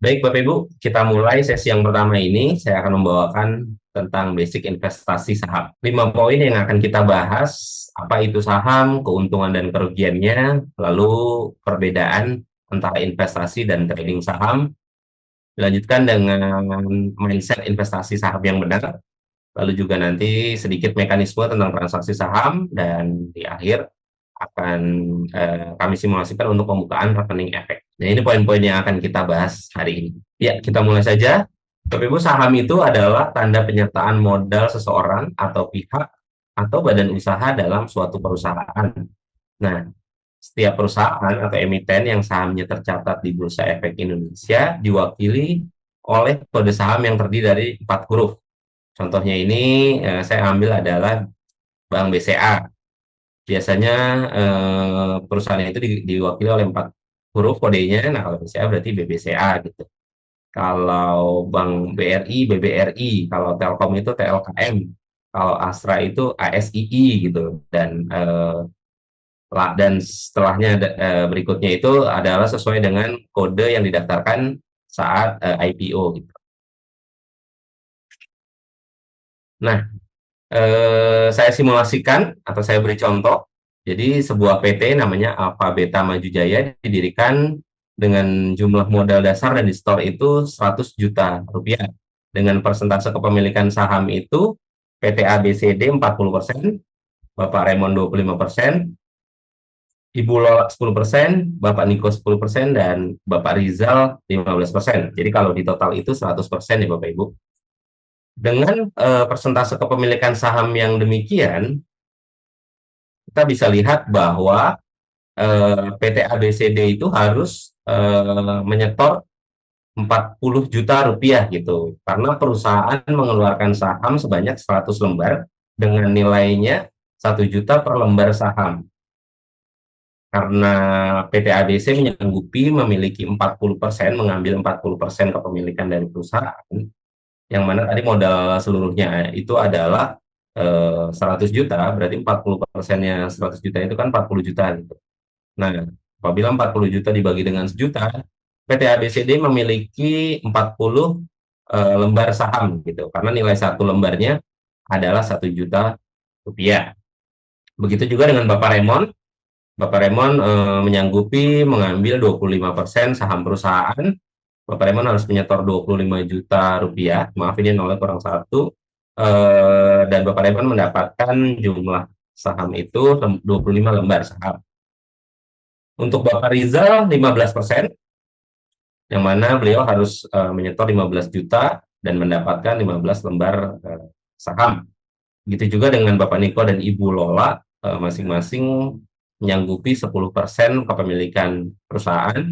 Baik, Bapak Ibu, kita mulai sesi yang pertama ini. Saya akan membawakan tentang basic investasi saham. 5 poin yang akan kita bahas, apa itu saham, keuntungan dan kerugiannya, lalu perbedaan antara investasi dan trading saham. Dilanjutkan dengan mindset investasi saham yang benar, lalu juga nanti sedikit mekanisme tentang transaksi saham, dan di akhir akan kami simulasikan untuk pembukaan rekening efek. Nah, ini poin-poin yang akan kita bahas hari ini. Ya, kita mulai saja. Bapak Ibu, saham itu adalah tanda penyertaan modal seseorang atau pihak atau badan usaha dalam suatu perusahaan. Nah, setiap perusahaan atau emiten yang sahamnya tercatat di Bursa Efek Indonesia diwakili oleh kode saham yang terdiri dari 4 huruf. Contohnya ini saya ambil adalah Bank BCA. Biasanya perusahaan itu diwakili oleh 4 huruf kodenya. Nah, kalau BCA berarti BBCA gitu. Kalau Bank BRI, BBRI. Kalau Telkom itu TLKM. Kalau Astra itu ASII gitu. Dan setelahnya berikutnya itu adalah sesuai dengan kode yang didaftarkan saat IPO gitu. Nah, saya simulasikan atau saya beri contoh. Jadi sebuah PT namanya Alfa Beta Maju Jaya didirikan dengan jumlah modal dasar dan di store itu 100 juta rupiah. Dengan persentase kepemilikan saham itu PT ABCD 40%, Bapak Raymond 25%, Ibu Lola 10%, Bapak Niko 10%, dan Bapak Rizal 15%. Jadi kalau di total itu 100% ya Bapak Ibu. Dengan persentase kepemilikan saham yang demikian, kita bisa lihat bahwa PT ABCD itu harus menyetor 40 juta rupiah gitu. Karena perusahaan mengeluarkan saham sebanyak 100 lembar dengan nilainya 1 juta per lembar saham. Karena PT ABC menyanggupi memiliki 40%, mengambil 40% kepemilikan dari perusahaan, yang mana tadi modal seluruhnya itu adalah 100 juta, berarti 40%-nya 100 juta itu kan 40 juta gitu. Nah, apabila 40 juta dibagi dengan sejuta, PT ABCD memiliki 40 lembar saham gitu, karena nilai satu lembarnya adalah 1 juta rupiah. Begitu juga dengan Bapak Raymond. Bapak Raymond menyanggupi mengambil 25% saham perusahaan. Bapak Raymond harus menyetor 25 juta rupiah. Maaf, ini nolnya kurang satu. Dan Bapak Raymond mendapatkan jumlah saham itu 25 lembar saham. Untuk Bapak Rizal 15%, yang mana beliau harus menyetor 15 juta dan mendapatkan 15 lembar saham. Begitu juga dengan Bapak Niko dan Ibu Lola, masing-masing menyanggupi 10% kepemilikan perusahaan.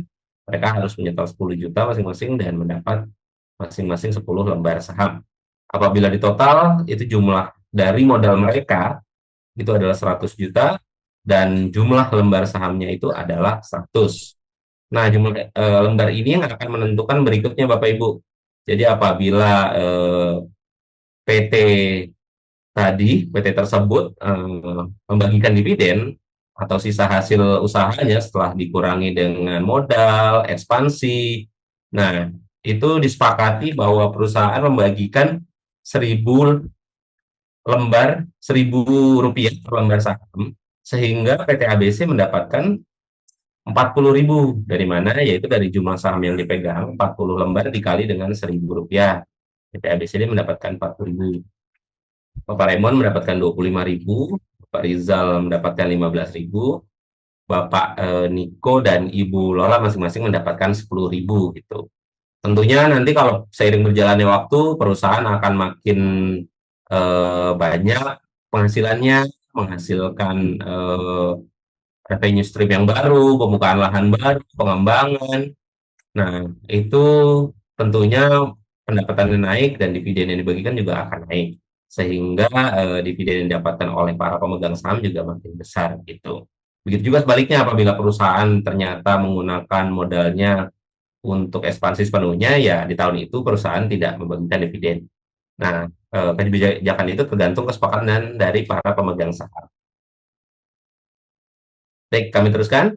Mereka harus menyetor 10 juta masing-masing dan mendapat masing-masing 10 lembar saham. Apabila di total, itu jumlah dari modal mereka itu adalah 100 juta dan jumlah lembar sahamnya itu adalah 100. Nah, jumlah lembar ini yang akan menentukan berikutnya Bapak Ibu. Jadi apabila PT PT tersebut membagikan dividen atau sisa hasil usahanya setelah dikurangi dengan modal, ekspansi. Nah, itu disepakati bahwa perusahaan membagikan 1.000 lembar, 1.000 rupiah per lembar saham, sehingga PT ABC mendapatkan 40.000. Dari mana? Yaitu dari jumlah saham yang dipegang, 40 lembar dikali dengan 1.000 rupiah. PT ABCD mendapatkan 40.000. Bapak Raymond mendapatkan 25.000, Bapak Rizal mendapatkan 15.000, Bapak Niko dan Ibu Lola masing-masing mendapatkan 10.000 gitu. Tentunya nanti kalau seiring berjalannya waktu, perusahaan akan makin banyak penghasilannya, menghasilkan revenue stream yang baru, pembukaan lahan baru, pengembangan. Nah, itu tentunya pendapatannya naik dan dividen yang dibagikan juga akan naik. Sehingga dividen yang didapatkan oleh para pemegang saham juga makin besar gitu. Begitu juga sebaliknya apabila perusahaan ternyata menggunakan modalnya untuk ekspansi sepenuhnya, ya di tahun itu perusahaan tidak membagikan dividen. Nah, kebijakan itu tergantung kesepakatan dari para pemegang saham. Baik, kami teruskan.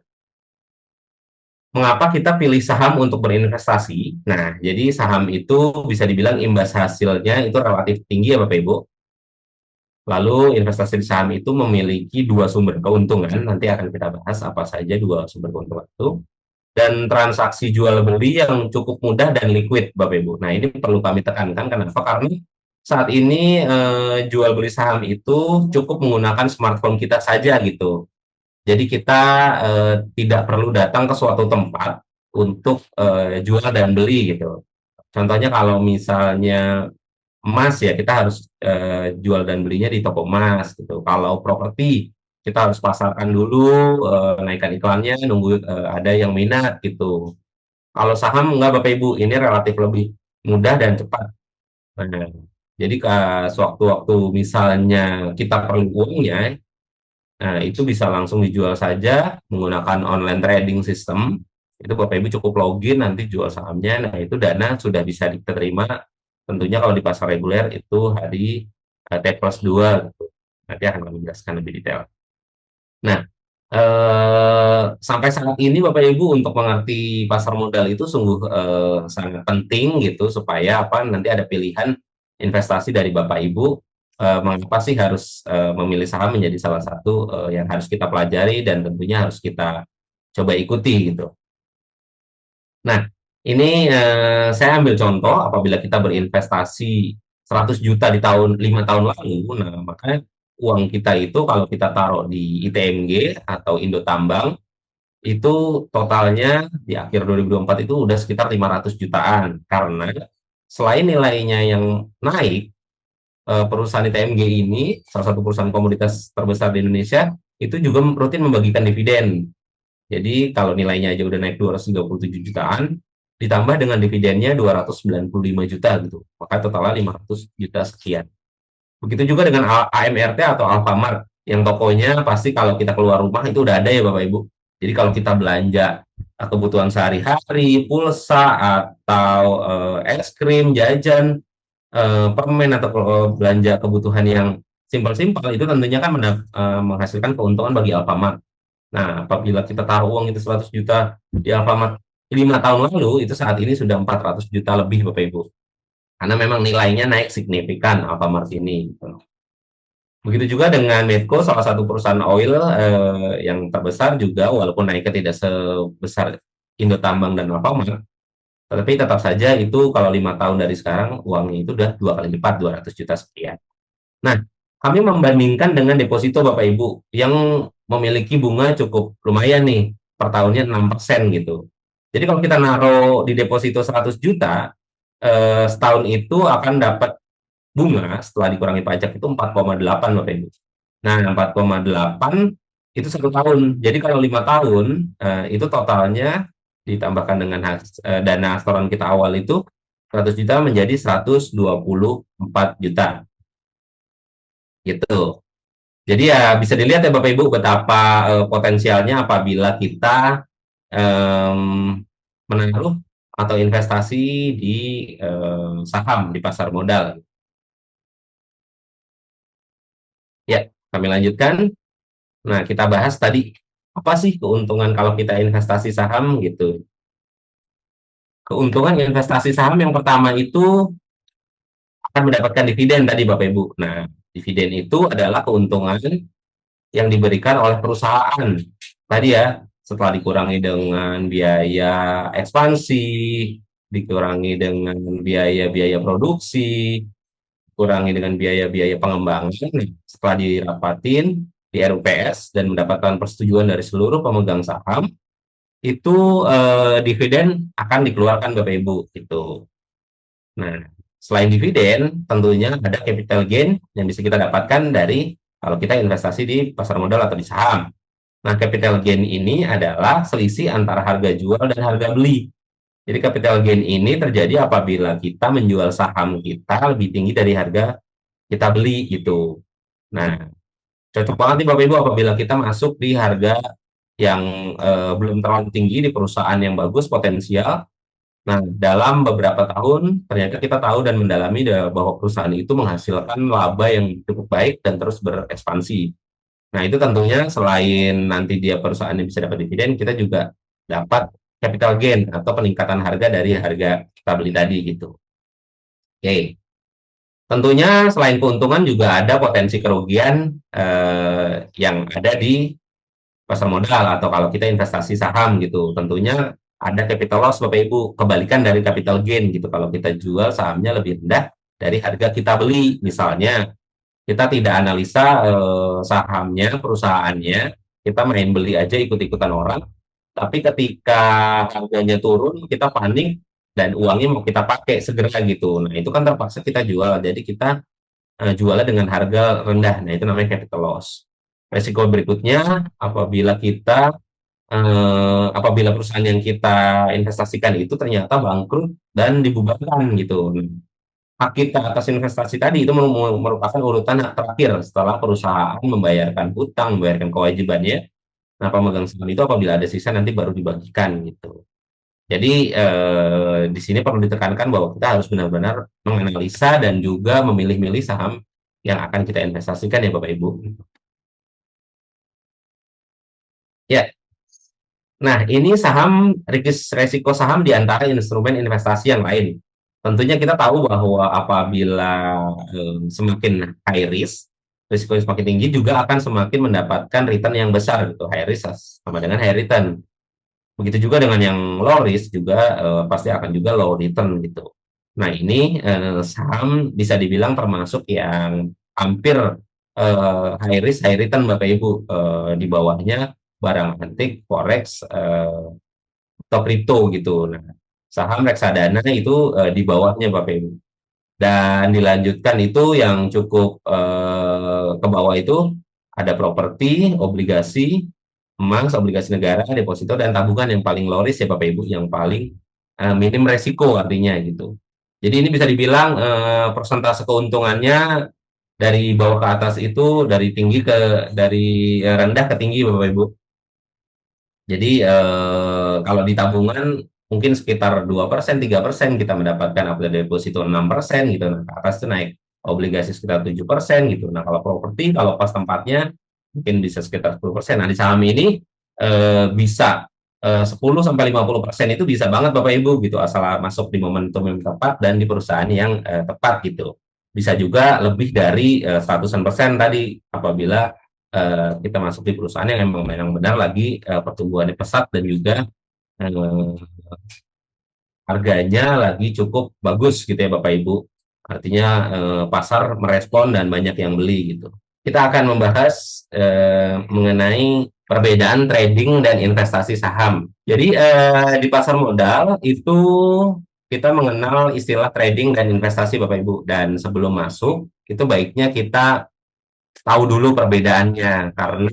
mengapa kita pilih saham untuk berinvestasi? Nah, jadi saham itu bisa dibilang imbas hasilnya itu relatif tinggi ya Bapak Ibu. Lalu investasi di saham itu memiliki dua sumber keuntungan. Nanti akan kita bahas apa saja dua sumber keuntungan itu. Dan transaksi jual beli yang cukup mudah dan liquid, Bapak Ibu. Nah, ini perlu kami tekankan. Kenapa? Karena saat ini jual beli saham itu cukup menggunakan smartphone kita saja gitu. Jadi kita tidak perlu datang ke suatu tempat untuk jual dan beli gitu. Contohnya kalau misalnya emas ya kita harus jual dan belinya di toko emas gitu. Kalau properti kita harus pasarkan dulu, naikkan iklannya, nunggu ada yang minat gitu. Kalau saham enggak Bapak Ibu, ini relatif lebih mudah dan cepat. Nah, jadi sewaktu-waktu misalnya kita perlu uangnya, nah, itu bisa langsung dijual saja menggunakan online trading system. Itu Bapak Ibu cukup login nanti jual sahamnya. Nah, itu dana sudah bisa diterima. Tentunya kalau di pasar reguler itu hari T plus 2 gitu. Nanti akan kami jelaskan lebih detail. Nah, sampai saat ini Bapak Ibu untuk mengerti pasar modal itu sungguh sangat penting gitu supaya apa nanti ada pilihan investasi dari Bapak Ibu. Mengapa sih harus memilih saham menjadi salah satu yang harus kita pelajari dan tentunya harus kita coba ikuti gitu. Nah, ini saya ambil contoh apabila kita berinvestasi 100 juta di 5 tahun lalu, nah maka uang kita itu kalau kita taruh di ITMG atau Indo Tambang itu totalnya di akhir 2024 itu udah sekitar 500 jutaan karena selain nilainya yang naik, perusahaan ITMG ini salah satu perusahaan komoditas terbesar di Indonesia itu juga rutin membagikan dividen. Jadi kalau nilainya aja udah naik 237 jutaan, ditambah dengan dividennya 295 juta gitu. Maka totalnya 500 juta sekian. Begitu juga dengan AMRT atau Alfamart, yang tokonya pasti kalau kita keluar rumah itu udah ada ya Bapak Ibu. Jadi kalau kita belanja kebutuhan sehari-hari, pulsa atau es krim, jajan, permen atau belanja kebutuhan yang simpel-simpel itu tentunya kan menghasilkan keuntungan bagi Alfamart. Nah, apabila kita taruh uang itu 100 juta di Alfamart 5 tahun lalu, itu saat ini sudah 400 juta lebih Bapak Ibu. Karena memang nilainya naik signifikan Alfamart ini. Begitu juga dengan Medco, salah satu perusahaan oil yang terbesar juga, walaupun naiknya tidak sebesar Indo Tambang dan Alfamart, tetapi tetap saja itu kalau 5 tahun dari sekarang uangnya itu udah 2 kali lipat, 200 juta sekian. Nah, kami membandingkan dengan deposito Bapak Ibu yang memiliki bunga cukup lumayan nih, per tahunnya 6% gitu. Jadi kalau kita naruh di deposito 100 juta, setahun itu akan dapat bunga setelah dikurangi pajak itu 4,8 Bapak Ibu. Nah, 4,8 itu 1 tahun. Jadi kalau 5 tahun, itu totalnya ditambahkan dengan dana setoran kita awal itu 100 juta menjadi 124 juta. Gitu. Jadi ya bisa dilihat ya Bapak Ibu betapa potensialnya apabila kita menaruh atau investasi di saham di pasar modal. Ya, kami lanjutkan. Nah, kita bahas tadi apa sih keuntungan kalau kita investasi saham gitu. Keuntungan investasi saham yang pertama itu akan mendapatkan dividen tadi Bapak Ibu. Nah, dividen itu adalah keuntungan yang diberikan oleh perusahaan tadi ya, setelah dikurangi dengan biaya ekspansi, dikurangi dengan biaya-biaya produksi, kurangi dengan biaya-biaya pengembangan. Setelah dirapatin di RUPS dan mendapatkan persetujuan dari seluruh pemegang saham, itu dividen akan dikeluarkan Bapak Ibu gitu. Nah, selain dividen, tentunya ada capital gain yang bisa kita dapatkan dari kalau kita investasi di pasar modal atau di saham. Nah, capital gain ini adalah selisih antara harga jual dan harga beli. Jadi capital gain ini terjadi apabila kita menjual saham kita lebih tinggi dari harga kita beli gitu. Nah, cocok banget nih Bapak Ibu apabila kita masuk di harga yang belum terlalu tinggi di perusahaan yang bagus potensial. Nah, dalam beberapa tahun ternyata kita tahu dan mendalami bahwa perusahaan itu menghasilkan laba yang cukup baik dan terus berekspansi. Nah, itu tentunya selain nanti dia perusahaan yang bisa dapat dividen, kita juga dapat capital gain atau peningkatan harga dari harga kita beli tadi gitu. Oke. Tentunya selain keuntungan juga ada potensi kerugian yang ada di pasar modal atau kalau kita investasi saham gitu. Tentunya ada capital loss Bapak Ibu, kebalikan dari capital gain gitu. Kalau kita jual sahamnya lebih rendah dari harga kita beli. Misalnya kita tidak analisa sahamnya, perusahaannya, kita main beli aja ikut-ikutan orang. Tapi ketika harganya turun, kita panik dan uangnya mau kita pakai segera gitu. Nah, itu kan terpaksa kita jual. Jadi kita jualnya dengan harga rendah. Nah, itu namanya capital loss. Resiko berikutnya, apabila perusahaan yang kita investasikan itu ternyata bangkrut dan dibubarkan gitu. Hak kita atas investasi tadi itu merupakan urutan hak terakhir setelah perusahaan membayarkan hutang, membayarkan kewajibannya. Nah, pemegang saham itu apabila ada sisa nanti baru dibagikan gitu. Jadi di sini perlu ditekankan bahwa kita harus benar-benar menganalisa dan juga memilih-milih saham yang akan kita investasikan ya Bapak Ibu. Ya, nah ini resiko saham di antara instrumen investasi yang lain. Tentunya kita tahu bahwa apabila semakin high risk, risiko yang semakin tinggi juga akan semakin mendapatkan return yang besar gitu. High risk sama dengan high return. Begitu juga dengan yang low risk juga pasti akan juga low return gitu. Nah ini saham bisa dibilang termasuk yang hampir high risk high return Bapak Ibu, di bawahnya barang antik, forex, atau kripto gitu. Nah saham reksadana itu di bawahnya Bapak Ibu. Dan dilanjutkan itu yang cukup ke bawah itu ada properti, obligasi, emas, obligasi negara, deposito, dan tabungan yang paling low risk ya Bapak Ibu, yang paling minim resiko artinya gitu. Jadi ini bisa dibilang persentase keuntungannya dari bawah ke atas itu dari rendah ke tinggi Bapak Ibu. Jadi kalau di tabungan mungkin sekitar 2%, 3% kita mendapatkan, apabila deposito 6% gitu. Nah, ke atas itu naik obligasi sekitar 7% gitu. Nah, kalau properti kalau pas tempatnya mungkin bisa sekitar 10%. Nah, di saham ini bisa 10 sampai 50% itu bisa banget Bapak Ibu gitu, asal masuk di momentum yang tepat dan di perusahaan yang tepat gitu. Bisa juga lebih dari 100% tadi apabila kita masuk di perusahaan yang memang benar lagi pertumbuhannya pesat dan juga eh, harganya lagi cukup bagus gitu ya Bapak Ibu. Artinya pasar merespon dan banyak yang beli gitu. Kita akan membahas mengenai perbedaan trading dan investasi saham. Jadi di pasar modal itu kita mengenal istilah trading dan investasi Bapak Ibu. Dan sebelum masuk itu baiknya kita tahu dulu perbedaannya karena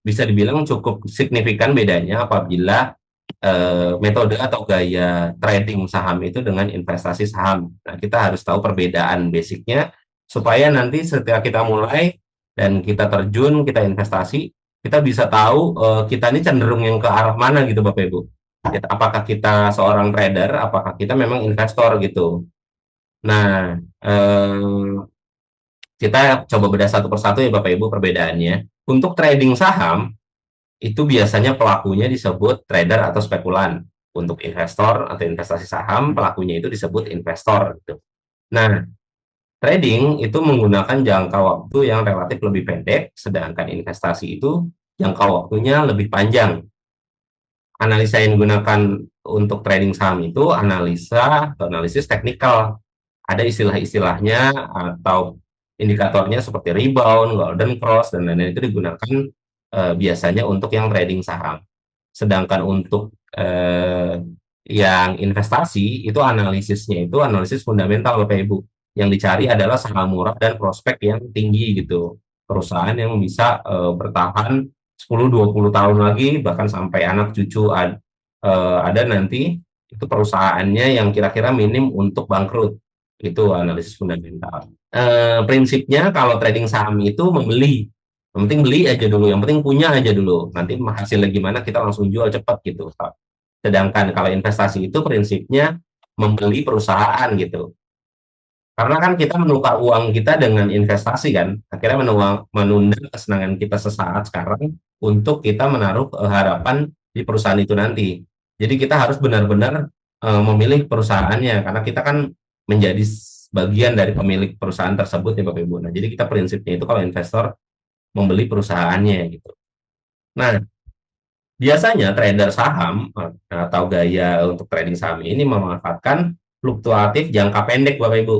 bisa dibilang cukup signifikan bedanya apabila metode atau gaya trading saham itu dengan investasi saham. Nah, kita harus tahu perbedaan basicnya supaya nanti setelah kita mulai dan kita terjun, kita investasi, kita bisa tahu kita ini cenderung yang ke arah mana gitu Bapak Ibu. Apakah kita seorang trader, apakah kita memang investor gitu. Nah, kita coba bedah satu persatu ya Bapak Ibu perbedaannya. Untuk trading saham, itu biasanya pelakunya disebut trader atau spekulan. Untuk investor atau investasi saham, pelakunya itu disebut investor. Gitu. Nah, trading itu menggunakan jangka waktu yang relatif lebih pendek, sedangkan investasi itu jangka waktunya lebih panjang. Analisa yang digunakan untuk trading saham itu analisis teknikal. Ada istilah-istilahnya atau indikatornya seperti rebound, golden cross, dan lain-lain itu digunakan biasanya untuk yang trading saham. Sedangkan untuk yang investasi itu analisisnya itu analisis fundamental Bapak Ibu. Yang dicari adalah saham murah dan prospek yang tinggi gitu. Perusahaan yang bisa bertahan 10-20 tahun lagi bahkan sampai anak cucu ada nanti itu perusahaannya yang kira-kira minim untuk bangkrut. Itu analisis fundamental. Prinsipnya kalau trading saham itu membeli. Yang penting beli aja dulu, yang penting punya aja dulu. Nanti hasilnya gimana kita langsung jual cepat gitu. Sedangkan kalau investasi itu prinsipnya membeli perusahaan gitu. Karena kan kita menukar uang kita dengan investasi kan, akhirnya menunda kesenangan kita sesaat sekarang untuk kita menaruh harapan di perusahaan itu nanti. Jadi kita harus benar-benar memilih perusahaannya karena kita kan menjadi bagian dari pemilik perusahaan tersebut ya Bapak Ibu. Nah, jadi kita prinsipnya itu kalau investor membeli perusahaannya gitu. Nah, biasanya trader saham atau gaya untuk trading saham ini memanfaatkan fluktuatif jangka pendek Bapak Ibu.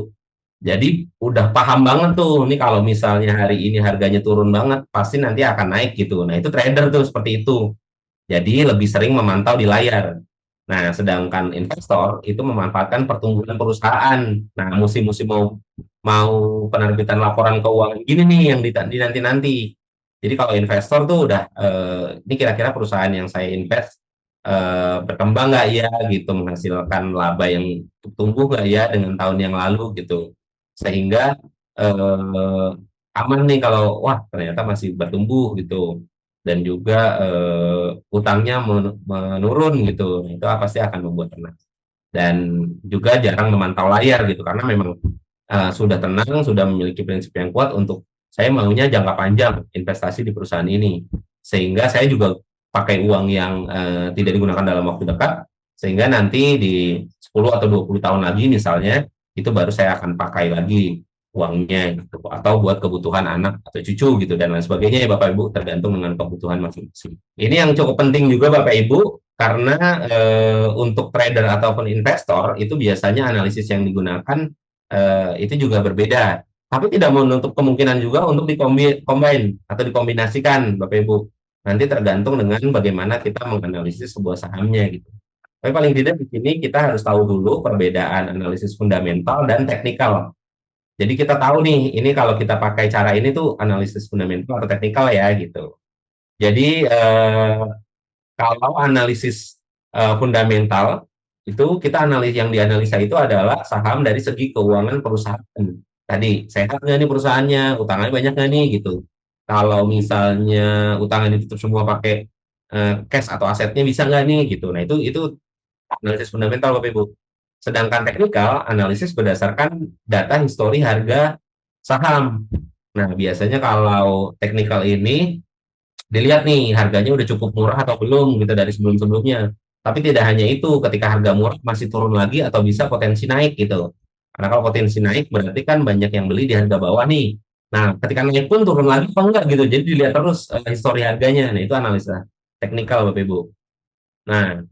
Jadi udah paham banget tuh, ini kalau misalnya hari ini harganya turun banget, pasti nanti akan naik gitu. Nah, itu trader tuh seperti itu. Jadi lebih sering memantau di layar. Nah, sedangkan investor itu memanfaatkan pertumbuhan perusahaan. Nah, musim-musim mau mau penerbitan laporan keuangan gini nih yang di nanti-nanti. Jadi kalau investor tuh udah ini kira-kira perusahaan yang saya invest berkembang nggak ya gitu, menghasilkan laba yang tumbuh nggak ya dengan tahun yang lalu gitu. Sehingga eh, aman nih kalau wah ternyata masih bertumbuh gitu dan juga utangnya menurun gitu. Itu pasti akan membuat tenang dan juga jarang memantau layar gitu karena memang sudah tenang, sudah memiliki prinsip yang kuat untuk saya maunya jangka panjang investasi di perusahaan ini. Sehingga saya juga pakai uang yang tidak digunakan dalam waktu dekat, sehingga nanti di 10 atau 20 tahun lagi misalnya, itu baru saya akan pakai lagi uangnya gitu. Atau buat kebutuhan anak atau cucu gitu dan lain sebagainya ya Bapak Ibu, tergantung dengan kebutuhan masing-masing. Ini yang cukup penting juga Bapak Ibu, karena untuk trader ataupun investor itu biasanya analisis yang digunakan itu juga berbeda. Tapi tidak menutup kemungkinan juga untuk combine atau dikombinasikan, Bapak Ibu. Nanti tergantung dengan bagaimana kita menganalisis sebuah sahamnya gitu. Tapi paling tidak di sini kita harus tahu dulu perbedaan analisis fundamental dan teknikal. Jadi kita tahu nih, ini kalau kita pakai cara ini tuh analisis fundamental atau teknikal ya gitu. Jadi kalau analisis fundamental itu kita analis yang dianalisa itu adalah saham dari segi keuangan perusahaan. Tadi sehat nggak nih perusahaannya, utangnya banyak nggak nih gitu. Kalau misalnya utangnya ditutup semua pakai cash atau asetnya bisa nggak nih gitu. Nah itu analisis fundamental Bapak Ibu. Sedangkan teknikal analisis berdasarkan data histori harga saham. Nah biasanya kalau teknikal ini dilihat nih harganya udah cukup murah atau belum gitu dari sebelum-sebelumnya. Tapi tidak hanya itu, ketika harga murah masih turun lagi atau bisa potensi naik gitu. Karena kalau potensi naik berarti kan banyak yang beli di harga bawah nih. Nah, ketika naik pun turun lagi apa enggak gitu. Jadi dilihat terus histori harganya. Nah, itu analisa teknikal Bapak Ibu. Nah,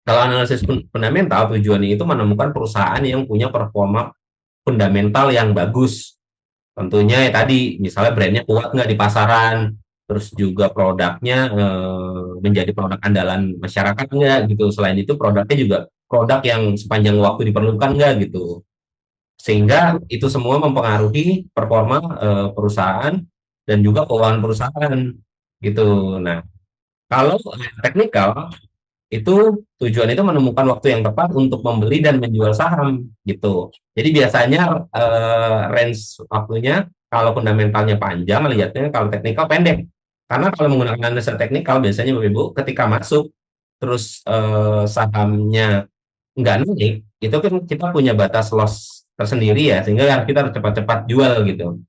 kalau analisis fundamental tujuannya itu menemukan perusahaan yang punya performa fundamental yang bagus. Tentunya ya tadi, misalnya brandnya kuat nggak di pasaran, terus juga produknya menjadi produk andalan masyarakat nggak gitu. Selain itu produknya juga produk yang sepanjang waktu diperlukan nggak gitu. Sehingga itu semua mempengaruhi performa perusahaan dan juga keuangan perusahaan gitu. Nah, kalau teknikal itu tujuan itu menemukan waktu yang tepat untuk membeli dan menjual saham gitu. Jadi biasanya range waktunya kalau fundamentalnya panjang, lihatnya kalau teknikal pendek. Karena kalau menggunakan analisa teknikal biasanya Bapak Ibu ketika masuk terus sahamnya nggak naik, itu kan kita punya batas loss tersendiri ya, sehingga kita harus cepat-cepat jual gitu.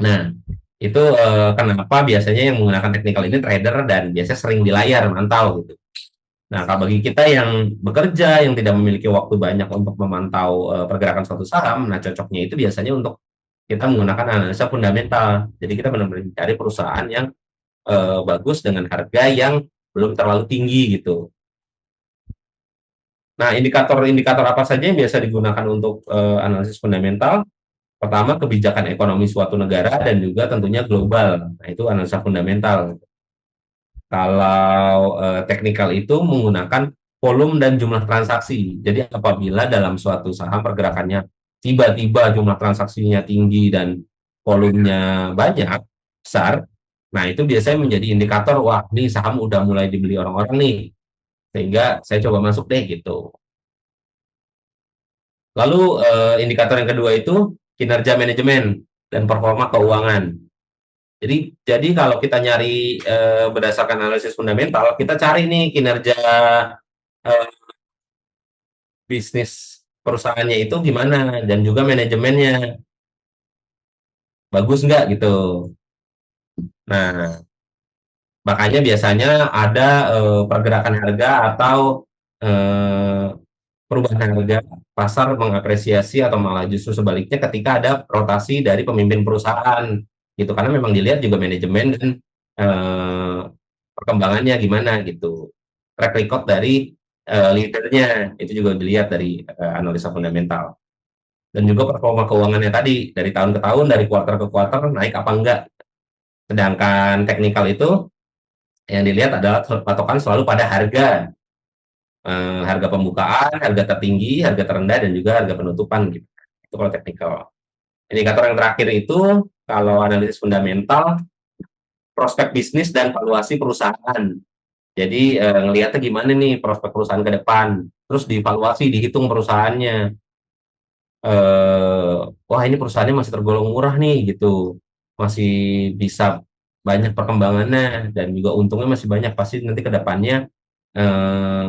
Nah, itu kenapa biasanya yang menggunakan teknikal ini trader dan biasanya sering di layar mantau gitu. Nah, kalau bagi kita yang bekerja, yang tidak memiliki waktu banyak untuk memantau pergerakan suatu saham, nah cocoknya itu biasanya untuk kita menggunakan analisa fundamental. Jadi kita benar-benar mencari perusahaan yang bagus dengan harga yang belum terlalu tinggi gitu. Nah, indikator-indikator apa saja yang biasa digunakan untuk analisis fundamental? Pertama, kebijakan ekonomi suatu negara dan juga tentunya global. Nah, itu analisa fundamental. Kalau teknikal itu menggunakan volume dan jumlah transaksi. Jadi apabila dalam suatu saham pergerakannya tiba-tiba jumlah transaksinya tinggi dan volumenya banyak, besar, nah itu biasanya menjadi indikator, wah ini saham udah mulai dibeli orang-orang nih, sehingga saya coba masuk deh gitu. Lalu indikator yang kedua itu kinerja manajemen dan performa keuangan. Jadi kalau kita nyari berdasarkan analisis fundamental, kita cari nih kinerja eh, bisnis perusahaannya itu gimana dan juga manajemennya bagus nggak gitu. Nah, Makanya biasanya ada pergerakan harga atau eh, perubahan harga, pasar mengapresiasi atau malah justru sebaliknya ketika ada rotasi dari pemimpin perusahaan gitu, karena memang dilihat juga manajemen dan eh, perkembangannya gimana gitu, track record dari leadernya itu juga dilihat dari analisa fundamental, dan juga performa keuangannya tadi dari tahun ke tahun, dari kuartal ke kuartal naik apa enggak. Sedangkan teknikal itu yang dilihat adalah patokan selalu pada harga, harga pembukaan, harga tertinggi, harga terendah, dan juga harga penutupan gitu. Itu kalau teknikal. Indikator yang terakhir itu kalau analisis fundamental, prospek bisnis dan valuasi perusahaan. Jadi ngelihatnya gimana nih prospek perusahaan ke depan, terus dievaluasi, dihitung perusahaannya. Wah ini perusahaannya masih tergolong murah nih gitu, masih bisa banyak perkembangannya dan juga untungnya masih banyak, pasti nanti ke depannya eh,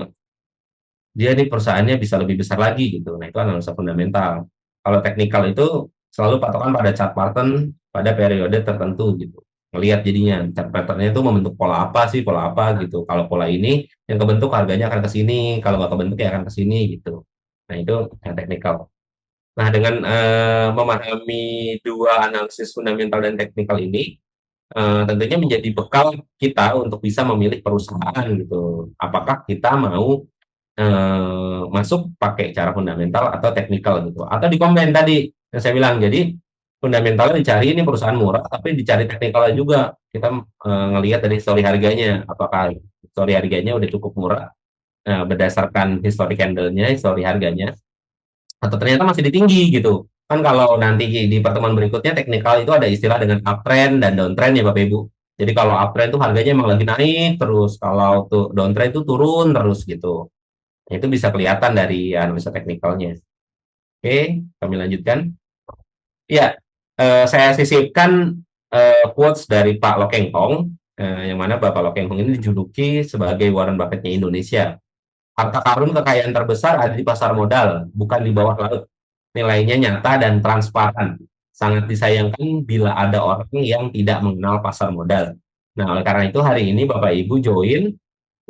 dia nih perusahaannya bisa lebih besar lagi gitu. Nah, itu analisa fundamental. Kalau teknikal itu selalu patokan pada chart pattern pada periode tertentu gitu. Ngelihat jadinya chart patternnya itu membentuk pola apa sih, pola apa gitu. Kalau pola ini yang kebentuk harganya akan ke sini, kalau nggak kebentuk ya akan ke sini gitu. Nah, itu yang teknikal. Nah, dengan memahami dua analisis fundamental dan teknikal ini, tentunya menjadi bekal kita untuk bisa memilih perusahaan gitu. Apakah kita mau masuk pakai cara fundamental atau teknikal gitu, atau di komen tadi yang saya bilang. Jadi fundamentalnya dicari ini perusahaan murah, tapi dicari teknikalnya juga. Kita ngelihat dari histori harganya, apakah histori harganya udah cukup murah berdasarkan histori candle-nya, histori harganya, atau ternyata masih di tinggi gitu. Kan kalau nanti di pertemuan berikutnya teknikal itu ada istilah dengan uptrend dan downtrend ya Bapak Ibu. Jadi kalau uptrend itu harganya emang lagi naik terus, kalau tuh downtrend itu turun terus gitu. Nah, itu bisa kelihatan dari analisa teknikalnya. Oke, kami lanjutkan. Ya, saya sisipkan quotes dari Pak Lo Keng Hong, yang mana Bapak Lo Keng Hong ini dijuluki sebagai Warren Buffett-nya Indonesia. Harta karun kekayaan terbesar ada di pasar modal, bukan di bawah laut. Nilainya nyata dan transparan. Sangat disayangkan bila ada orang yang tidak mengenal pasar modal. Nah, oleh karena itu hari ini Bapak Ibu join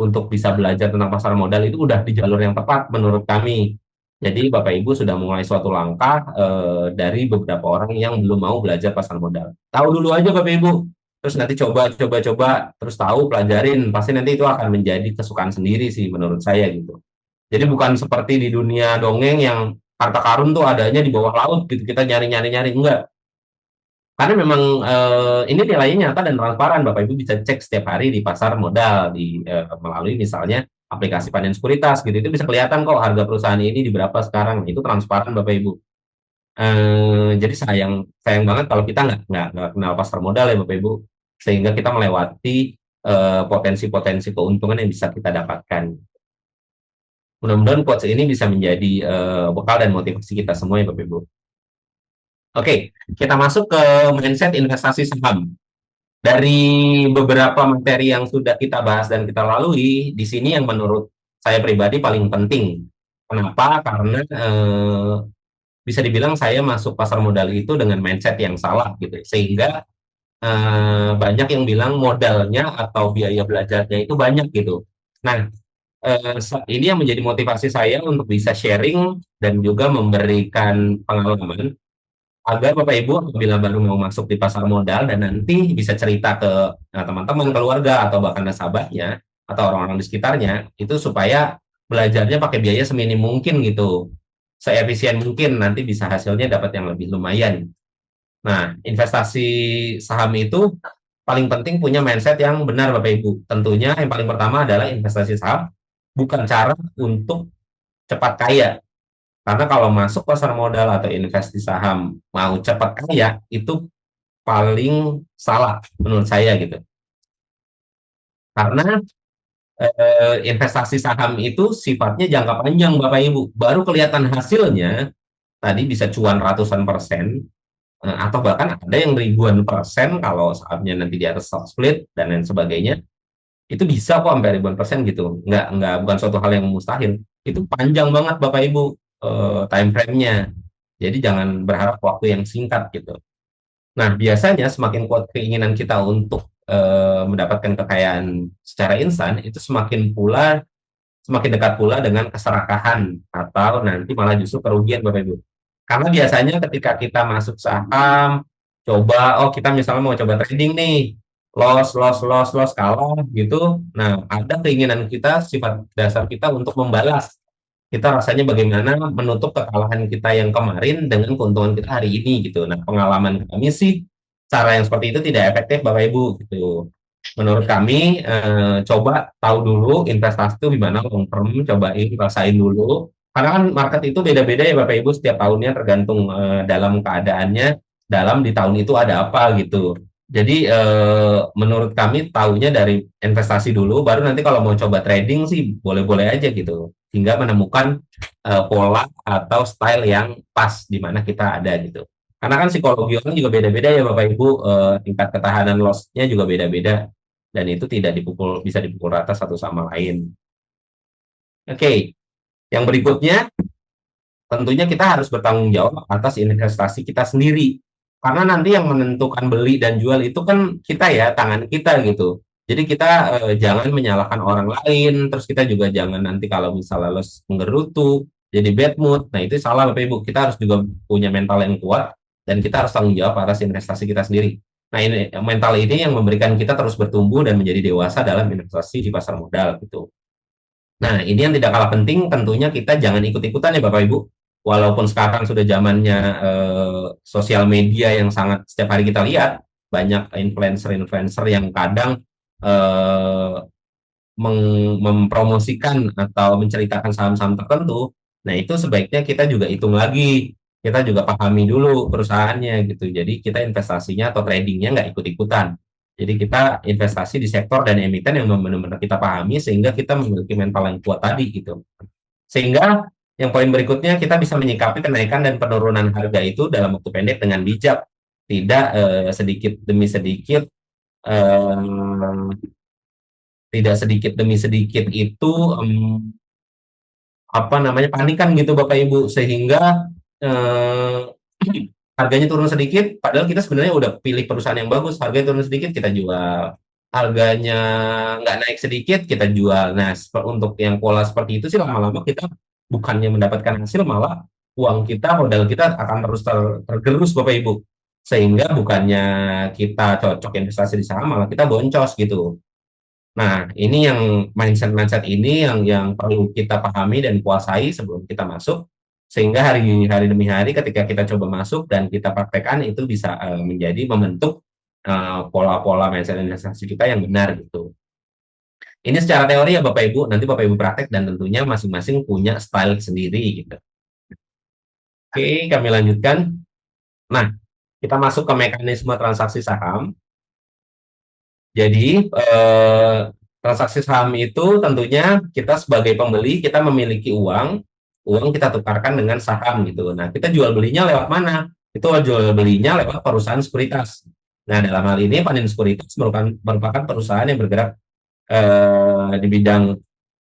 untuk bisa belajar tentang pasar modal itu udah di jalur yang tepat menurut kami. Jadi Bapak Ibu sudah mulai suatu langkah dari beberapa orang yang belum mau belajar pasar modal. Tahu dulu aja Bapak Ibu, terus nanti coba, terus tahu, pelajarin, pasti nanti itu akan menjadi kesukaan sendiri sih menurut saya gitu. Jadi bukan seperti di dunia dongeng yang harta karun tuh adanya di bawah laut gitu, kita nyari-nyari enggak. Karena memang ini nilainya nyata dan transparan. Bapak Ibu bisa cek setiap hari di pasar modal melalui misalnya aplikasi Panen Sekuritas gitu. Itu bisa kelihatan kok harga perusahaan ini di berapa sekarang. Itu transparan Bapak Ibu. Jadi sayang sayang banget kalau kita nggak kenal pasar modal ya Bapak Ibu, sehingga kita melewati potensi-potensi keuntungan yang bisa kita dapatkan. Mudah-mudahan quotes ini bisa menjadi bekal dan motivasi kita semua ya Bapak Ibu. Oke, kita masuk ke mindset investasi saham. Dari beberapa materi yang sudah kita bahas dan kita lalui, di sini yang menurut saya pribadi paling penting. Kenapa? Karena bisa dibilang saya masuk pasar modal itu dengan mindset yang salah gitu. Sehingga banyak yang bilang modalnya atau biaya belajarnya itu banyak gitu. Nah, ini yang menjadi motivasi saya untuk bisa sharing dan juga memberikan pengalaman agar Bapak Ibu apabila baru mau masuk di pasar modal dan nanti bisa cerita ke teman-teman, keluarga, atau bahkan sahabatnya atau orang-orang di sekitarnya, itu supaya belajarnya pakai biaya seminim mungkin gitu, seefisien mungkin, nanti bisa hasilnya dapat yang lebih lumayan. Nah, investasi saham itu paling penting punya mindset yang benar Bapak Ibu. Tentunya yang paling pertama adalah investasi saham bukan cara untuk cepat kaya. Karena kalau masuk pasar modal atau investasi saham mau cepat kaya itu paling salah menurut saya gitu. Karena investasi saham itu sifatnya jangka panjang Bapak Ibu. Baru kelihatan hasilnya tadi bisa cuan ratusan persen atau bahkan ada yang ribuan persen kalau sahamnya nanti di atas stock split dan lain sebagainya. Itu bisa kok sampai ribuan persen gitu. Nggak bukan suatu hal yang mustahil. Itu panjang banget Bapak Ibu time frame-nya. Jadi jangan berharap waktu yang singkat gitu. Nah, biasanya semakin kuat keinginan kita untuk mendapatkan kekayaan secara instan, itu semakin dekat pula dengan keserakahan atau nanti malah justru kerugian Bapak Ibu. Karena biasanya ketika kita masuk saham, coba, oh kita misalnya mau coba trading nih, loss kalah gitu. Nah, ada keinginan kita, sifat dasar kita untuk membalas. Kita rasanya bagaimana menutup kekalahan kita yang kemarin dengan keuntungan kita hari ini gitu. Nah, pengalaman kami sih cara yang seperti itu tidak efektif Bapak Ibu gitu. Menurut kami coba tahu dulu investasi itu gimana long term, cobain rasain dulu. Karena kan market itu beda-beda ya Bapak Ibu setiap tahunnya tergantung dalam keadaannya dalam di tahun itu ada apa gitu. Jadi menurut kami tahunya dari investasi dulu, baru nanti kalau mau coba trading sih boleh-boleh aja gitu, hingga menemukan pola atau style yang pas di mana kita ada gitu. Karena kan psikologi orang juga beda-beda ya Bapak Ibu, tingkat ketahanan loss-nya juga beda-beda dan itu tidak bisa dipukul rata satu sama lain. Oke, yang berikutnya tentunya kita harus bertanggung jawab atas investasi kita sendiri. Karena nanti yang menentukan beli dan jual itu kan kita ya, tangan kita gitu. Jadi kita jangan menyalahkan orang lain, terus kita juga jangan nanti kalau misalnya los menggerutu, jadi bad mood. Nah itu salah Bapak Ibu, kita harus juga punya mental yang kuat dan kita harus tanggung jawab atas investasi kita sendiri. Nah ini mental ini yang memberikan kita terus bertumbuh dan menjadi dewasa dalam investasi di pasar modal gitu. Nah, ini yang tidak kalah penting tentunya kita jangan ikut-ikutan ya Bapak Ibu. Walaupun sekarang sudah zamannya sosial media yang sangat setiap hari kita lihat, banyak influencer-influencer yang kadang eh, mempromosikan atau menceritakan saham-saham tertentu. Nah, itu sebaiknya kita juga hitung lagi. Kita juga pahami dulu perusahaannya gitu. Jadi kita investasinya atau tradingnya nggak ikut-ikutan. Jadi kita investasi di sektor dan emiten yang benar-benar kita pahami sehingga kita memiliki mental yang kuat tadi gitu. Sehingga yang poin berikutnya kita bisa menyikapi kenaikan dan penurunan harga itu dalam waktu pendek dengan bijak, tidak sedikit demi sedikit, eh, tidak sedikit demi sedikit itu apa namanya panikan gitu Bapak Ibu sehingga eh, harganya turun sedikit padahal kita sebenarnya udah pilih perusahaan yang bagus, harganya turun sedikit kita jual, harganya nggak naik sedikit kita jual. Nah untuk yang pola seperti itu sih lama-lama kita bukannya mendapatkan hasil, malah uang kita, modal kita akan terus tergerus Bapak Ibu, sehingga bukannya kita cocok investasi di saham malah kita boncos gitu. Nah, ini yang mindset-mindset ini yang perlu kita pahami dan kuasai sebelum kita masuk, sehingga hari demi hari ketika kita coba masuk dan kita praktekkan itu bisa menjadi membentuk pola-pola mindset investasi kita yang benar gitu. Ini secara teori ya Bapak Ibu, nanti Bapak Ibu praktek dan tentunya masing-masing punya style sendiri gitu. Oke, kami lanjutkan. Nah, kita masuk ke mekanisme transaksi saham. Jadi transaksi saham itu tentunya kita sebagai pembeli kita memiliki uang, uang kita tukarkan dengan saham gitu. Nah kita jual belinya lewat mana? Itu jual belinya lewat perusahaan sekuritas. Nah dalam hal ini Panin Sekuritas merupakan perusahaan yang bergerak di bidang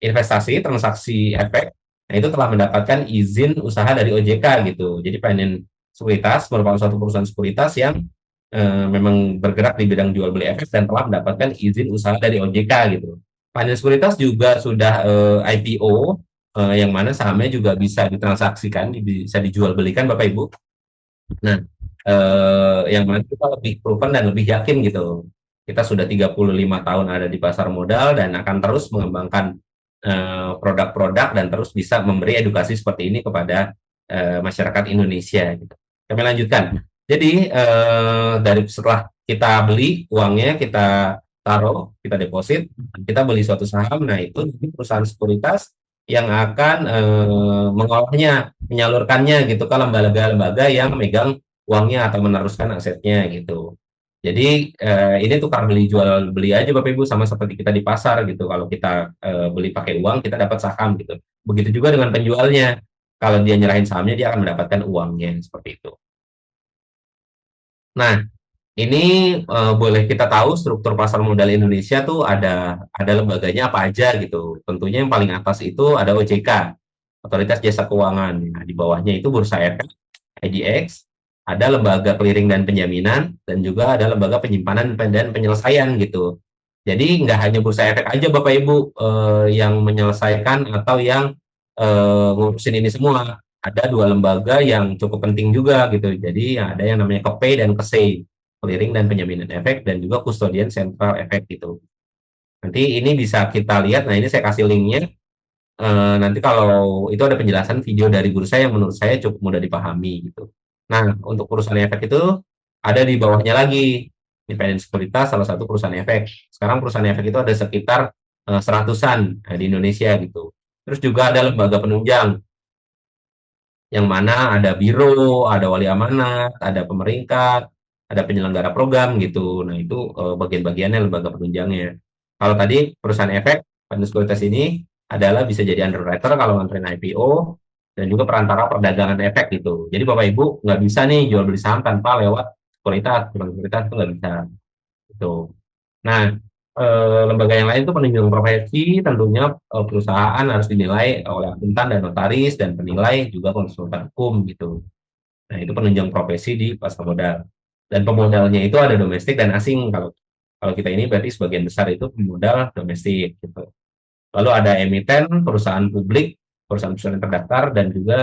investasi, transaksi efek. Nah itu telah mendapatkan izin usaha dari OJK gitu. Jadi Panin Sekuritas merupakan suatu perusahaan sekuritas yang memang bergerak di bidang jual beli FX dan telah mendapatkan izin usaha dari OJK gitu. Finance Sekuritas juga sudah IPO yang mana sahamnya juga bisa ditransaksikan, bisa dijual belikan Bapak Ibu. Nah, yang mana kita lebih proven dan lebih yakin gitu. Kita sudah 35 tahun ada di pasar modal dan akan terus mengembangkan produk-produk dan terus bisa memberi edukasi seperti ini kepada masyarakat Indonesia gitu. Kami lanjutkan. Jadi dari setelah kita beli uangnya kita taruh, kita deposit, kita beli suatu saham. Nah itu perusahaan sekuritas yang akan mengolahnya, menyalurkannya gitu ke lembaga-lembaga yang memegang uangnya atau meneruskan asetnya gitu. Jadi ini tukar beli jual beli aja Bapak Ibu sama seperti kita di pasar gitu. Kalau kita beli pakai uang kita dapat saham gitu. Begitu juga dengan penjualnya. Kalau dia nyerahin sahamnya dia akan mendapatkan uangnya seperti itu. Nah, ini boleh kita tahu struktur pasar modal Indonesia tuh ada lembaganya apa aja gitu. Tentunya yang paling atas itu ada OJK, Otoritas Jasa Keuangan. Nah, di bawahnya itu Bursa Efek, IDX, ada lembaga clearing dan penjaminan, dan juga ada lembaga penyimpanan dan penyelesaian gitu. Jadi nggak hanya bursa efek aja Bapak Ibu yang menyelesaikan atau yang ngurusin ini semua. Ada dua lembaga yang cukup penting juga gitu. Jadi ada yang namanya KPI dan KSEI, clearing dan penjaminan efek, dan juga custodian central efek gitu. Nanti ini bisa kita lihat. Nah, ini saya kasih linknya. Nanti kalau itu ada penjelasan video dari guru saya yang menurut saya cukup mudah dipahami gitu. Nah, untuk perusahaan efek itu ada di bawahnya lagi. Independen Sekuritas salah satu perusahaan efek. Sekarang perusahaan efek itu ada sekitar seratusan di Indonesia gitu. Terus juga ada lembaga penunjang yang mana ada biro, ada wali amanat, ada pemerintah, ada penyelenggara program gitu. Nah, itu bagian-bagiannya lembaga penunjangnya. Kalau tadi perusahaan efek, Independen Sekuritas ini adalah bisa jadi underwriter kalau nganterin IPO, dan juga perantara perdagangan efek gitu. Jadi Bapak Ibu nggak bisa nih jual beli saham tanpa lewat sekuritas, sekuritas itu nggak bisa gitu. Nah, lembaga yang lain itu penunjang profesi, tentunya perusahaan harus dinilai oleh akuntan dan notaris, dan penilai juga konsultan hukum gitu. Nah, itu penunjang profesi di pasar modal. Dan pemodalnya itu ada domestik dan asing. Kalau kalau kita ini berarti sebagian besar itu pemodal domestik gitu. Lalu ada emiten, perusahaan publik, perusahaan-perusahaan yang terdaftar, dan juga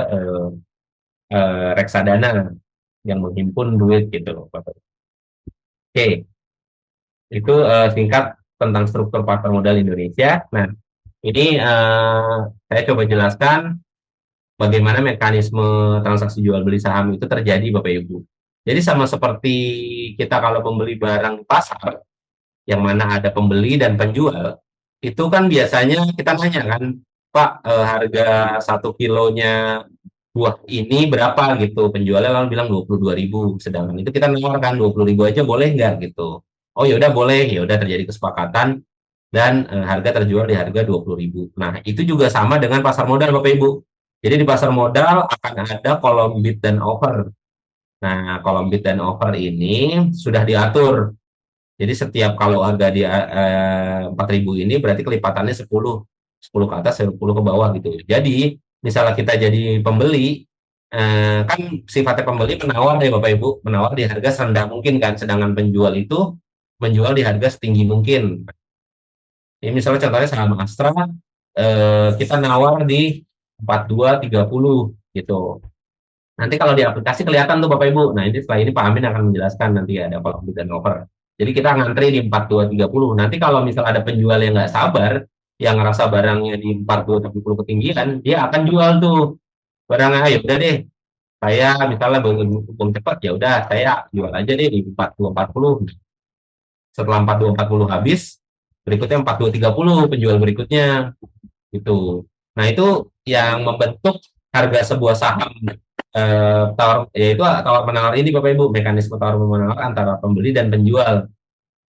reksadana yang menghimpun duit gitu loh, Bapak. Oke, itu singkat tentang struktur pasar modal Indonesia. Nah, ini saya coba jelaskan bagaimana mekanisme transaksi jual beli saham itu terjadi, Bapak Ibu. Jadi sama seperti kita kalau membeli barang di pasar, yang mana ada pembeli dan penjual, itu kan biasanya kita nanya kan, Pak, harga 1 kilonya buah ini berapa gitu. Penjualnya lalu bilang 22.000, sedangkan itu kita nawarkan 20.000 aja boleh nggak gitu. Oh ya udah boleh, ya udah terjadi kesepakatan, dan harga terjual di harga 20.000. Nah, itu juga sama dengan pasar modal Bapak Ibu. Jadi di pasar modal akan ada kolom bid dan offer. Nah, kolom bid dan offer ini sudah diatur. Jadi setiap kalau harga di 4.000 ini berarti kelipatannya 10, 10 ke atas, 10 ke bawah gitu. Jadi misalnya kita jadi pembeli, kan sifatnya pembeli menawar ya Bapak Ibu, menawar di harga serendah mungkin kan, sedangkan penjual itu menjual di harga setinggi mungkin. Ini misalnya contohnya saham Astra, kita nawar di 42.30 gitu. Nanti kalau di aplikasi kelihatan tuh Bapak Ibu. Nah, ini setelah ini Pak Amin akan menjelaskan, nanti ada kolom bid dan offer. Jadi kita ngantri di 42.30. Nanti kalau misal ada penjual yang nggak sabar, yang ngerasa barangnya di 42.30 ketinggian, dia akan jual tuh barangnya. Ayo udah deh, saya misalnya bung cepat, ya udah saya jual aja deh di 42.40. Setelah 42.40 habis, berikutnya 42.30 penjual berikutnya gitu. Nah, itu yang membentuk harga sebuah saham, tawar, yaitu tawar menawar ini Bapak Ibu, mekanisme tawar menawar antara pembeli dan penjual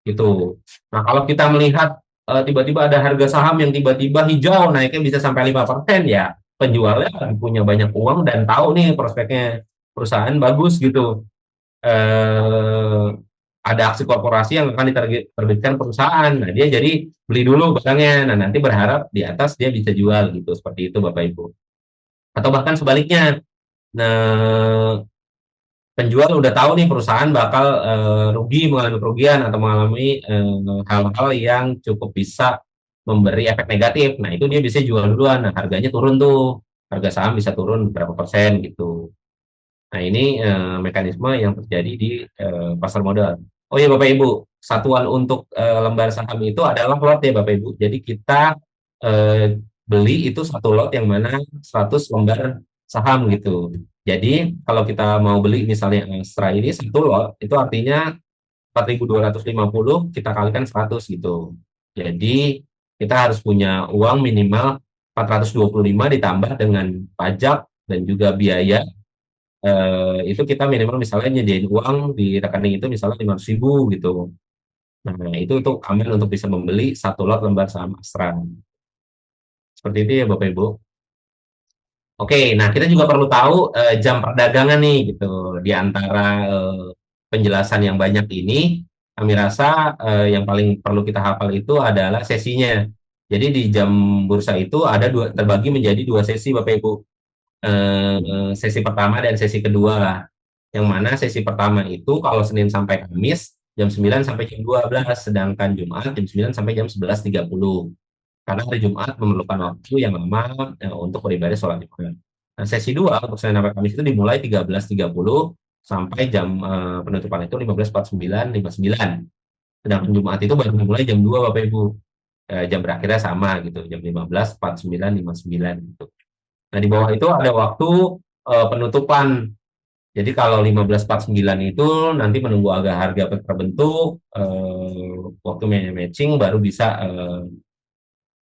gitu. Nah, kalau kita melihat tiba-tiba ada harga saham yang tiba-tiba hijau naiknya bisa sampai 5%, ya penjualnya punya banyak uang dan tahu nih prospeknya perusahaan bagus gitu. eh, ada aksi korporasi yang akan diterbitkan perusahaan. Nah, dia jadi beli dulu barangnya. Nah, nanti berharap di atas dia bisa jual gitu. Seperti itu Bapak Ibu. Atau bahkan sebaliknya. Nah, penjual udah tahu nih perusahaan bakal rugi, mengalami kerugian atau mengalami hal-hal yang cukup bisa memberi efek negatif. Nah, itu dia bisa jual duluan. Nah, harganya turun tuh. Harga saham bisa turun berapa persen gitu. Nah, ini mekanisme yang terjadi di pasar modal. Oh iya Bapak Ibu, satuan untuk lembar saham itu adalah lot ya Bapak Ibu. Jadi kita eh, beli itu satu lot yang mana 100 lembar saham gitu. Jadi kalau kita mau beli misalnya Astra ini satu lot, itu artinya 4.250 kita kalikan 100 gitu. Jadi kita harus punya uang minimal 425 ditambah dengan pajak dan juga biaya, itu kita minimal misalnya nyediain uang di rekening itu misalnya 500.000 gitu. Nah, itu untuk aman untuk bisa membeli satu lot lembar saham Astra. Seperti itu ya Bapak Ibu. Oke, nah kita juga perlu tahu jam perdagangan nih gitu. Di antara penjelasan yang banyak ini, kami rasa yang paling perlu kita hafal itu adalah sesinya. Jadi di jam bursa itu ada terbagi menjadi dua sesi Bapak Ibu. Sesi pertama dan sesi kedua. Yang mana sesi pertama itu kalau Senin sampai Kamis jam 9 sampai jam 12, sedangkan Jumat jam 9 sampai jam 11.30. Karena hari Jumat memerlukan waktu yang lama untuk beribadah sholat Jumat. Nah, sesi 2 untuk Senin sampai Kamis itu dimulai 13.30 sampai jam penutupan itu 15.49, 59. Sedangkan Jumat itu baru dimulai jam 2 Bapak Ibu. Jam berakhirnya sama gitu, jam 15.49, 59 gitu. Nah, di bawah itu ada waktu penutupan. Jadi kalau 15.49 itu nanti menunggu agak harga terbentuk, waktu matching baru bisa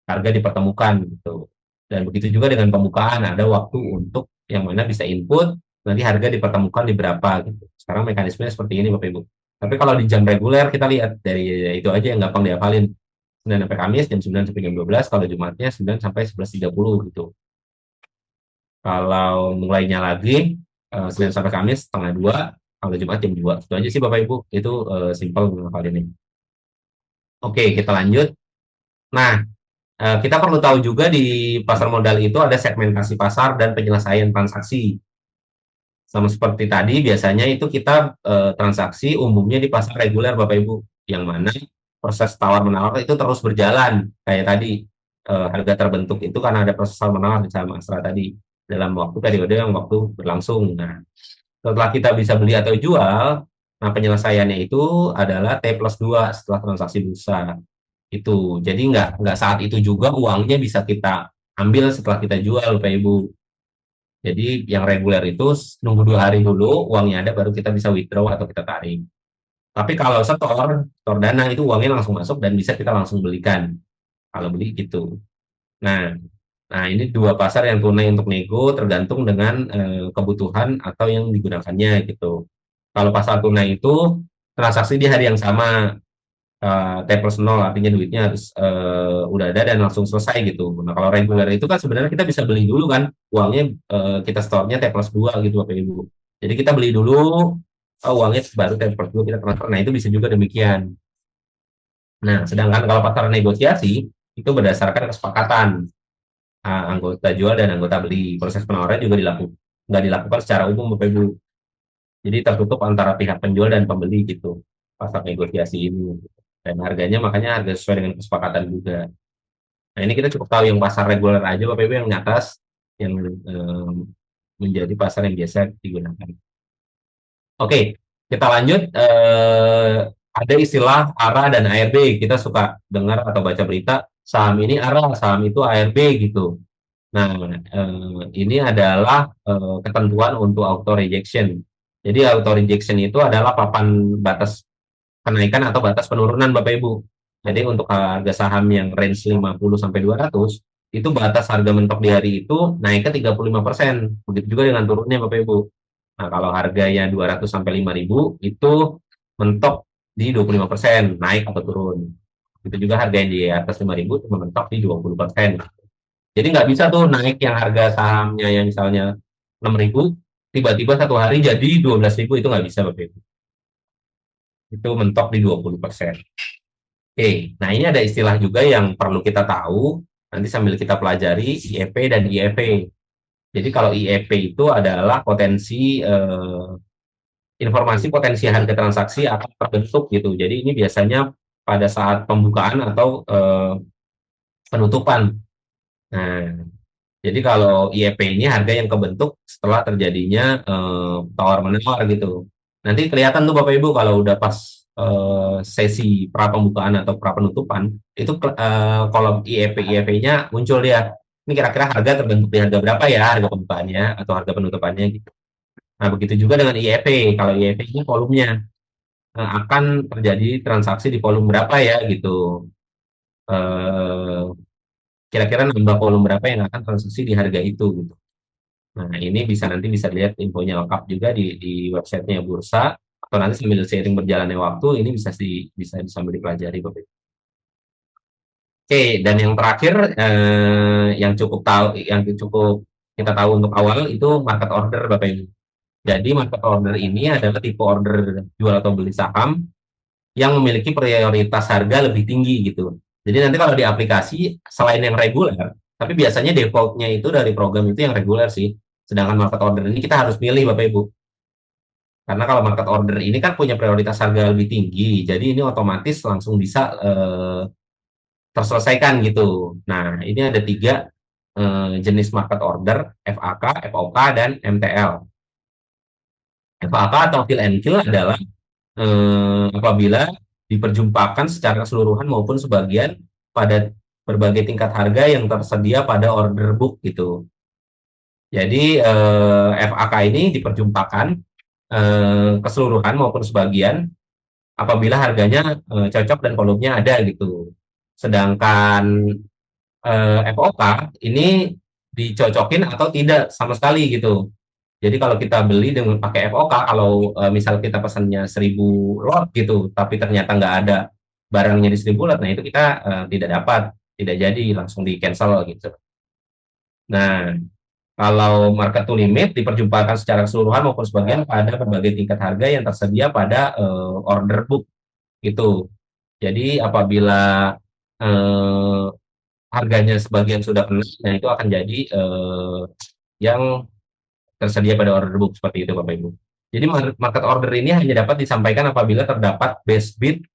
harga dipertemukan gitu. Dan begitu juga dengan pembukaan ada waktu untuk yang mana bisa input nanti harga dipertemukan di berapa gitu. Sekarang mekanismenya seperti ini Bapak Ibu. Tapi kalau di jam reguler kita lihat dari itu aja yang gampang dihafalin. Senin sampai Kamis jam 9 sampai jam 12, kalau Jumatnya 9 sampai 11.30 gitu. Kalau mulainya lagi Senin sampai Kamis setengah 2, kalau Jumat jam 2. Itu aja sih Bapak Ibu. Itu simple mengafalinnya. Oke, kita lanjut. Nah, kita perlu tahu juga di pasar modal itu ada segmentasi pasar dan penyelesaian transaksi. Sama seperti tadi, biasanya itu kita transaksi umumnya di pasar reguler, Bapak Ibu, yang mana proses tawar-menawar itu terus berjalan. Kayak tadi, harga terbentuk itu karena ada proses tawar-menawar di saham Astra tadi, dalam waktu periode yang waktu berlangsung. Nah, setelah kita bisa beli atau jual, nah penyelesaiannya itu adalah T plus 2 setelah transaksi bursa. Itu. Jadi nggak saat itu juga uangnya bisa kita ambil setelah kita jual, Bapak Ibu. Jadi yang reguler itu nunggu 2 hari dulu, uangnya ada baru kita bisa withdraw atau kita tarik. Tapi kalau setor dana itu uangnya langsung masuk dan bisa kita langsung belikan. Kalau beli gitu. Nah, nah ini dua pasar yang tunai untuk nego tergantung dengan kebutuhan atau yang digunakannya gitu. Kalau pasar tunai itu transaksi di hari yang sama, T plus 0 artinya duitnya harus udah ada dan langsung selesai gitu. Nah kalau reguler itu kan sebenarnya kita bisa beli dulu kan uangnya, kita store-nya T plus 2 gitu Bapak Ibu. Jadi kita beli dulu, uangnya baru T plus 2 kita transfer. Nah itu bisa juga demikian. Nah sedangkan kalau pasar negosiasi itu berdasarkan kesepakatan anggota jual dan anggota beli. Proses penawaran juga nggak dilakukan secara umum Bapak Ibu. Jadi tertutup antara pihak penjual dan pembeli gitu pasar negosiasi ini. Dan harganya makanya harga sesuai dengan kesepakatan juga. Nah ini kita cukup tahu yang pasar reguler aja Bapak Ibu yang atas yang menjadi pasar yang biasa digunakan. Oke, kita lanjut. Ada istilah ARA dan ARB. Kita suka dengar atau baca berita saham ini ARA, saham itu ARB gitu. Nah, ini adalah ketentuan untuk auto rejection. Jadi auto rejection itu adalah papan batas kenaikan atau batas penurunan Bapak Ibu. Jadi untuk harga saham yang range 50 sampai 200 itu batas harga mentok di hari itu naik ke 35%. Begitu juga dengan turunnya Bapak Ibu. Nah, kalau harganya 200 sampai 5.000 itu mentok di 25%, naik atau turun. Itu juga harga yang di atas 5.000 itu mentok di 20%. Jadi nggak bisa tuh naik yang harga sahamnya yang misalnya 6.000 tiba-tiba satu hari jadi 12.000, itu nggak bisa Bapak Ibu. Itu mentok di 20%. Oke, nah ini ada istilah juga yang perlu kita tahu, nanti sambil kita pelajari IEP dan IEP. Jadi kalau IEP itu adalah informasi potensi harga transaksi akan terbentuk gitu. Jadi ini biasanya pada saat pembukaan atau penutupan. Nah, jadi kalau IEP ini harga yang kebentuk setelah terjadinya tawar-menawar gitu. Nanti kelihatan tuh Bapak Ibu kalau udah pas sesi pra pembukaan atau pra penutupan, itu kolom IEP IEP-nya muncul dia. Ini kira-kira harga terbentuk di harga berapa ya, harga pembukaannya atau harga penutupannya gitu. Nah, begitu juga dengan IEP. Kalau IEP ini volumenya akan terjadi transaksi di volume berapa ya gitu. Eh, Kira-kira nambah volume berapa yang akan transaksi di harga itu gitu. Nah, ini nanti bisa lihat infonya lengkap juga di websitenya Bursa, atau nanti sambil seiring berjalannya waktu ini bisa sambil dipelajari Bapak Ibu. Oke, dan yang terakhir yang cukup kita tahu untuk awal itu market order Bapak Ibu. Jadi market order ini adalah tipe order jual atau beli saham yang memiliki prioritas harga lebih tinggi gitu. Jadi nanti kalau di aplikasi selain yang reguler, tapi biasanya defaultnya itu dari program itu yang reguler sih. Sedangkan market order ini kita harus milih Bapak Ibu. Karena kalau market order ini kan punya prioritas harga lebih tinggi, jadi ini otomatis langsung bisa terselesaikan gitu. Nah, ini ada tiga jenis market order: FAK, FOK, dan MTL. FAK atau fill and kill adalah apabila diperjumpakan secara keseluruhan maupun sebagian pada berbagai tingkat harga yang tersedia pada order book gitu. Jadi FAK ini diperjumpakan keseluruhan maupun sebagian apabila harganya cocok dan volumenya ada gitu. Sedangkan FOK ini dicocokin atau tidak sama sekali gitu. Jadi kalau kita beli dengan pakai FOK, kalau misal kita pesannya 1000 lot gitu, tapi ternyata nggak ada barangnya di 1000 lot, nah itu kita tidak dapat, tidak jadi, langsung di cancel gitu. Nah, kalau market to limit diperjumpakan secara keseluruhan maupun sebagian pada berbagai tingkat harga yang tersedia pada order book gitu. Jadi apabila eh, harganya sebagian sudah kena, nah itu akan jadi yang tersedia pada order book seperti itu Bapak Ibu. Jadi market order ini hanya dapat disampaikan apabila terdapat best bid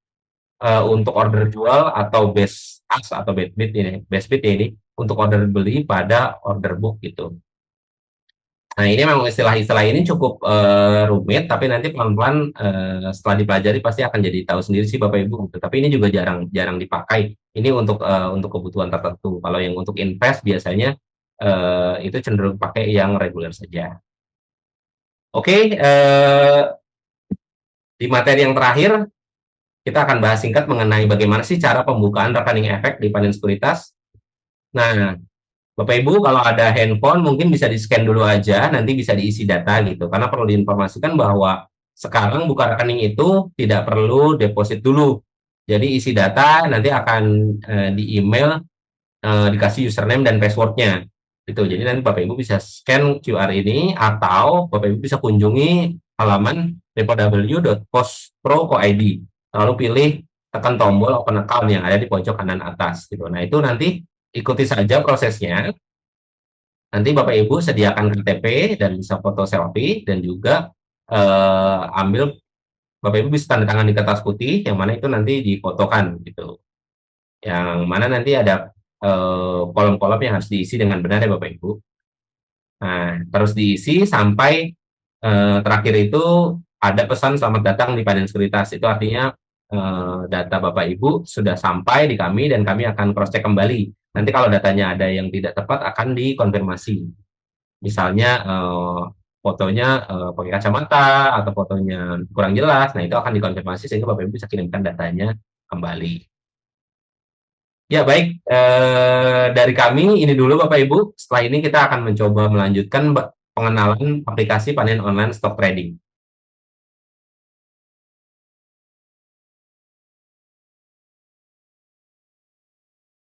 untuk order jual atau best ask atau best bid ini untuk order beli pada order book gitu. Nah, ini memang istilah-istilah ini cukup rumit, tapi nanti pelan-pelan setelah dipelajari pasti akan jadi tahu sendiri sih Bapak Ibu. Gitu. Tapi ini juga jarang dipakai. Ini untuk kebutuhan tertentu. Kalau yang untuk invest biasanya itu cenderung pakai yang reguler saja. Oke, di materi yang terakhir kita akan bahas singkat mengenai bagaimana sih cara pembukaan rekening efek di Panin Sekuritas. Nah, Bapak Ibu, kalau ada handphone mungkin bisa di-scan dulu aja, nanti bisa diisi data gitu. Karena perlu diinformasikan bahwa sekarang buka rekening itu tidak perlu deposit dulu. Jadi isi data nanti akan di email dikasih username dan passwordnya. Gitu. Jadi nanti Bapak Ibu bisa scan QR ini atau Bapak Ibu bisa kunjungi halaman www.pospro.id. Lalu pilih tekan tombol open account yang ada di pojok kanan atas gitu. Nah, itu nanti ikuti saja prosesnya. Nanti Bapak Ibu sediakan KTP dan bisa foto selfie dan juga ambil Bapak Ibu bisa tanda tangan di kertas putih yang mana itu nanti difotokan gitu. Yang mana nanti ada kolom-kolom yang harus diisi dengan benar ya Bapak Ibu. Nah, terus diisi sampai terakhir itu ada pesan selamat datang di Panen Sekuritas. Itu artinya data Bapak Ibu sudah sampai di kami dan kami akan cross check kembali. Nanti kalau datanya ada yang tidak tepat akan dikonfirmasi. Misalnya fotonya pakai kacamata atau fotonya kurang jelas, nah itu akan dikonfirmasi sehingga Bapak Ibu bisa kirimkan datanya kembali. Ya baik, dari kami ini dulu Bapak Ibu. Setelah ini kita akan mencoba melanjutkan pengenalan aplikasi panen online stock trading.